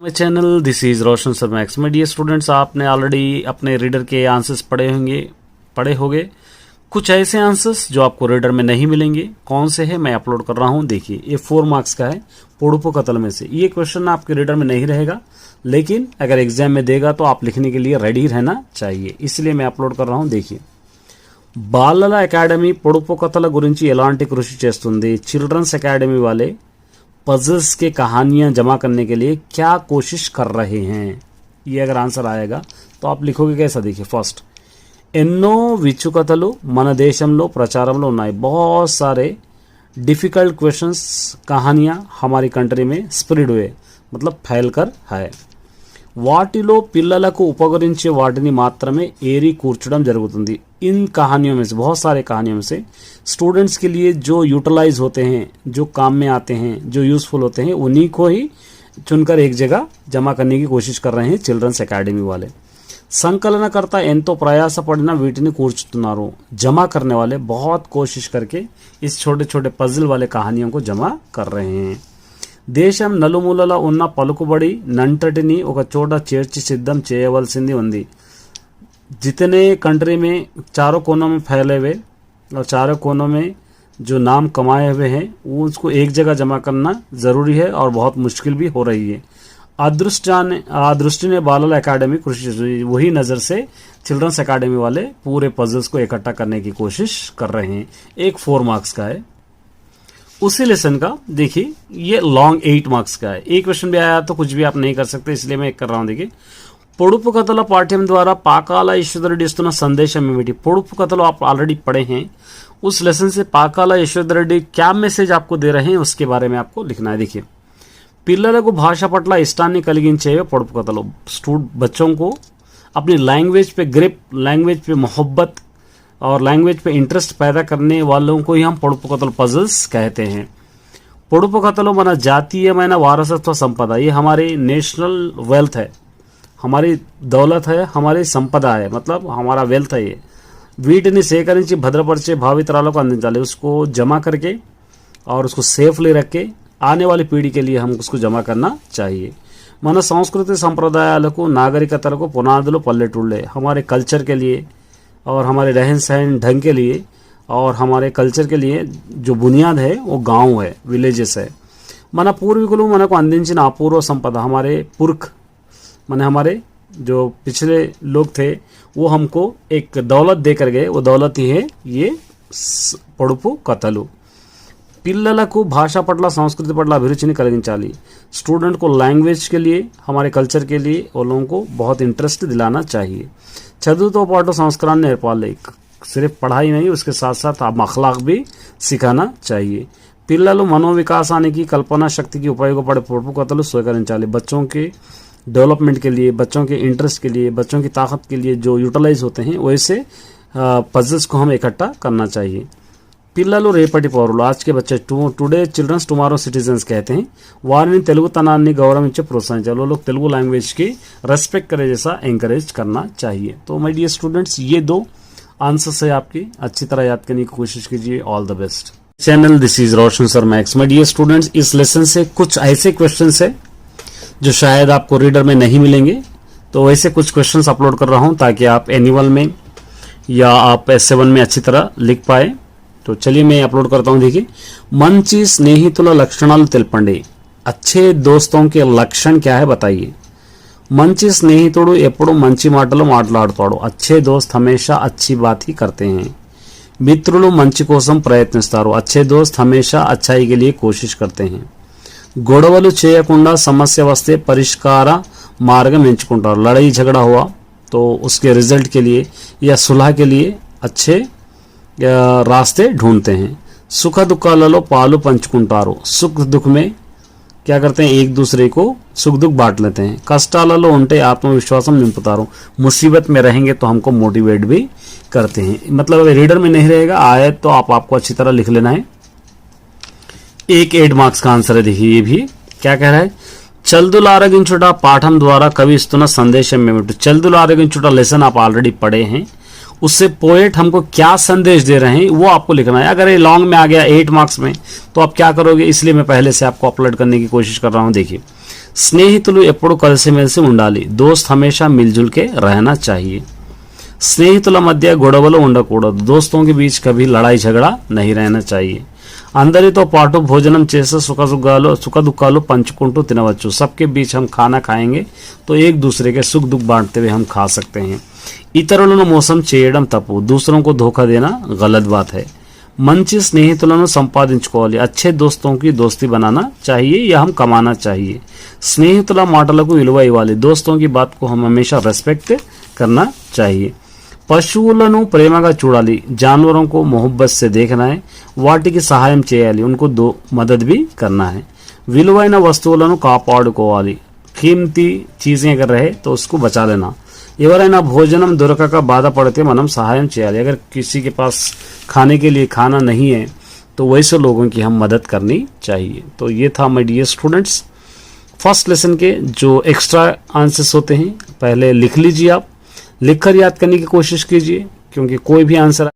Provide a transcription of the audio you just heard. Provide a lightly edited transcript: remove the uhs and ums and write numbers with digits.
My channel this is Roshan sir max में। Dear students, आपने already अपने रीडर के आंसर्स पढ़े होंगे। कुछ ऐसे आंसर्स जो आपको रीडर में नहीं मिलेंगे, कौन से हैं मैं अपलोड कर रहा हूं। देखिए, ये 4 मार्क्स का है पोडुपु कतल में से। ये क्वेश्चन आपके रीडर में नहीं रहेगा, लेकिन अगर एग्जाम में देगा तो आप लिखने के लिए रेडी रहना चाहिए, इसलिए मैं अपलोड कर रहा हूं। देखिए, బాలల అకాడమీ పొడుపు కథల గురించి ఎలాంటి కృషి చేస్తుంది? चिल्ड्रंस अकेडमी वाले पजल्स के कहानियां जमा करने के लिए क्या कोशिश कर रहे हैं? ये अगर आंसर आएगा तो आप लिखोगे कैसा? देखिए, फर्स्ट, ఎన్నో విచ్చు కథలు మన దేశంలో ప్రచారంలో ఉన్నాయి। बहुत सारे डिफिकल्ट क्वेश्चंस, कहानियां हमारी कंट्री में स्प्रेड हुए, मतलब फैल कर है। వాటిలో పిల్లలకు ఉపకరించే వాటిని మాత్రమే ఏరి కూర్చడం జరుగుతుంది। इन कहानियों में से, बहुत सारे कहानियों में से स्टूडेंट्स के लिए जो यूटिलाइज होते हैं, जो काम में आते हैं, जो यूजफुल होते हैं, उन्हीं को ही चुनकर एक जगह जमा करने की कोशिश कर रहे हैं चिल्ड्रंस अकेडमी वाले। संकलनकर्ता ఎంతో ప్రయాసపడిన వీటిని కూర్చుతున్నారు। जमा करने वाले बहुत कोशिश करके इस छोटे छोटे पजल वाले कहानियों को जमा कर रहे हैं। దేశం నలుమూలలా ఉన్న పలుకుబడి నంతటిని ఒక చోట చేర్చి సిద్ధం చేయవలసింది ఉంది। जितने कंट्री में चारों कोनों में फैले हुए और चारों कोनों में जो नाम कमाए हुए हैं, वो उसको एक जगह जमा करना ज़रूरी है और बहुत मुश्किल भी हो रही है। अदृष्टि ने बालल अकेडमी कोशिश, वही नज़र से चिल्ड्रंस अकेडमी वाले पूरे पजल्स को इकट्ठा करने की कोशिश कर रहे हैं। एक 4 मार्क्स का है उसी लेसन का। देखिए, ये लॉन्ग 8 मार्क्स का है। एक क्वेश्चन भी आया तो कुछ भी आप नहीं कर सकते, इसलिए मैं कर रहा हूँ। देखिए, పొడుపు కథల పాఠ్యం ద్వారా పాకాల ఈశ్వరరెడ్డి ఇస్తున్న సందేశం ఏమిటి? పొడుపు కథలు आप ऑलरेडी पढ़े हैं, उस लेसन से పాకాల ఈశ్వరరెడ్డి क्या मैसेज आपको दे रहे हैं उसके बारे में आपको लिखना है। देखिए, పిల్లలకు భాష పట్ల ఇష్టాన్ని కలిగించేవే పొడుపు కథలు। बच्चों को अपनी लैंग्वेज पे ग्रिप, लैंग्वेज पे मोहब्बत और लैंग्वेज पे इंटरेस्ट पैदा करने वालों को ही हम పొడుపు కథలు पजल्स कहते हैं। పొడుపు కథలు మన జాతీయమైన వారసత్వ సంపద, ये हमारी नेशनल वेल्थ है, हमारी दौलत है, हमारी संपदा है, मतलब हमारा वेल्थ है। ये వీటిని సేకరించి భద్రపరిచే భావితరాలకు అందించాలి। उसको जमा करके और उसको सेफली रख के आने वाली पीढ़ी के लिए हम उसको जमा करना चाहिए। మన సంస్కృతి సంప్రదాయాలకు నాగరికతలకు పునాదులు పల్లెటూళ్ళే। हमारे कल्चर के लिए और हमारे रहन सहन ढंग के लिए और हमारे कल्चर के लिए जो बुनियाद है वो गांव है, विलेजेस है। మన పూర్వీకులు మనకు అందించిన అపూర్వ సంపద, हमारे पुरख माने हमारे जो पिछले लोग थे वो हमको एक दौलत देकर गए, वो दौलत ही है ये పొడుపు కథలు। పిల్లలకు భాష పట్ల సంస్కృతి పట్ల అభిరుచిని కలిగించాలి। स्टूडेंट को लैंग्वेज के लिए, हमारे कल्चर के लिए उन लोगों को बहुत इंटरेस्ट दिलाना चाहिए। చదువుతో పాటు సంస్కారాన్ని నేర్పాలి। सिर्फ पढ़ाई नहीं, उसके साथ साथ आप अखलाक भी सिखाना चाहिए। పిల్లలు మనోవికాసానికి, కల్పనా శక్తికి ఉపయోగపడే పొడుపు కథలు స్వీకరించాలి। बच्चों के डेवलपमेंट के लिए, बच्चों के इंटरेस्ट के लिए, बच्चों की ताकत के लिए जो यूटिलाइज होते हैं, वैसे पजल्स को हमें इकट्ठा करना चाहिए। పిల్లలు రేపటి పౌరులు, आज के बच्चे टुडे चिल्ड्रंस टुमारो सिटीजन्स कहते हैं। వారిని తెలుగుతనాన్ని గౌరవించి ప్రోత్సహించాలి। वो लोग तेलुगु लैंग्वेज की रेस्पेक्ट करे जैसा एंकरेज करना चाहिए। तो माय डियर स्टूडेंट्स, ये 2 आंसर्स है आपकी, अच्छी तरह याद करने की कोशिश कीजिए। All the best. Channel this is Roshan sir max. My dear students, इस लेसन से कुछ ऐसे क्वेश्चंस है जो शायद आपको रीडर में नहीं मिलेंगे, तो वैसे कुछ क्वेश्चंस अपलोड कर रहा हूं ताकि आप एनुअल में या आप S7 में अच्छी तरह लिख पाए। तो चलिए मैं अपलोड करता हूं। देखिए, మంచి స్నేహితుల లక్షణాలు తెలపండి। अच्छे दोस्तों के लक्षण क्या है बताइए। మంచి స్నేహితుడు ఎప్పుడు మంచి మాటలు మాట్లాడతాడు। अच्छे दोस्त हमेशा अच्छी बात ही करते हैं। మిత్రులు మంచి కోసం ప్రయత్నిస్తారు। अच्छे दोस्त हमेशा अच्छाई के लिए कोशिश करते हैं। గొడవలు చేయకుండా సమస్య వస్తే పరిష్కార మార్గం ఎంచుకుంటారు। लड़ाई झगड़ा हुआ तो उसके रिजल्ट के लिए या सुलह के लिए अच्छे रास्ते ढूंढते हैं। सुख दुखाలలో పాలు పంచుకుంటారు। सुख दुख में क्या करते हैं, एक दूसरे को सुख दुख बांट लेते हैं। కష్టాలలో ఉంటే ఆత్మవిశ్వాసం నింపుతారు। मुसीबत में रहेंगे तो हमको मोटिवेट भी करते हैं। मतलब रीडर में नहीं रहेगा, आए तो आपको अच्छी तरह लिख लेना है। एक 8 मार्क्स का आंसर है। देखिए, ये भी क्या कह रहा है, చల్దులు ఆరగించుట పాఠం ద్వారా కవి ఇస్తున్న సందేశం ఏమిటి? చల్దులు ఆరగించుట लेसन आप ऑलरेडी पढ़े हैं, उससे पोएट हमको क्या संदेश दे रहे हैं वो आपको लिखना है। अगर ये लॉन्ग में आ गया 8 मार्क्स में तो आप क्या करोगे, इसलिए मैं पहले से आपको अपलोड करने की कोशिश कर रहा हूँ। देखिए, స్నేహితులు ఎప్పుడు కలిసిమెలిసి ఉండాలి. దోస్త్ హమేషా మిलजुल के रहना चाहिए. స్నేహితుల మధ్య గొడవలు ఉండకూడదు. दोस्तों के बीच कभी लड़ाई झगड़ा नहीं रहना चाहिए. అందరితో పాటు భోజనం చేసి సుఖ దుఃఖాలు పంచుకుంటూ తినవచ్చు. सबके बीच हम खाना खाएंगे तो एक दूसरे के सुख दुख बांटते हुए हम खा सकते हैं. ఇతరులను మోసం చేయడం తప్పు. दूसरों को धोखा देना गलत बात है. మంచి స్నేహితులను సంపాదించుకోవాలి. अच्छे दोस्तों की दोस्ती बनाना चाहिए या हम कमाना चाहिए. స్నేహితుల మాటలకు విలువ ఇవ్వాలి. दोस्तों की बात को हम हमेशा रेस्पेक्ट करना चाहिए. పశువులను ప్రేమగా చూడాలి. जानवरों को मोहब्बत से देखना है. వాటికి సహాయం చేయాలి. उनको मदद भी करना है. విలువైన వస్తువులను కాపాడుకోవాలి. कीमती चीजें अगर रहे तो उसको बचा लेना. ఎవరైనా భోజనం దొరకక బాధపడితే మనం సహాయం చేయాలి. अगर किसी के पास खाने के लिए खाना नहीं है तो वैसे लोगों की हम मदद करनी चाहिए. तो ये था my dear students first lesson के जो एक्स्ट्रा आंसर्स होते हैं. पहले लिख लीजिए. आप लिखकर याद करने की कोशिश कीजिए क्योंकि कोई भी आंसर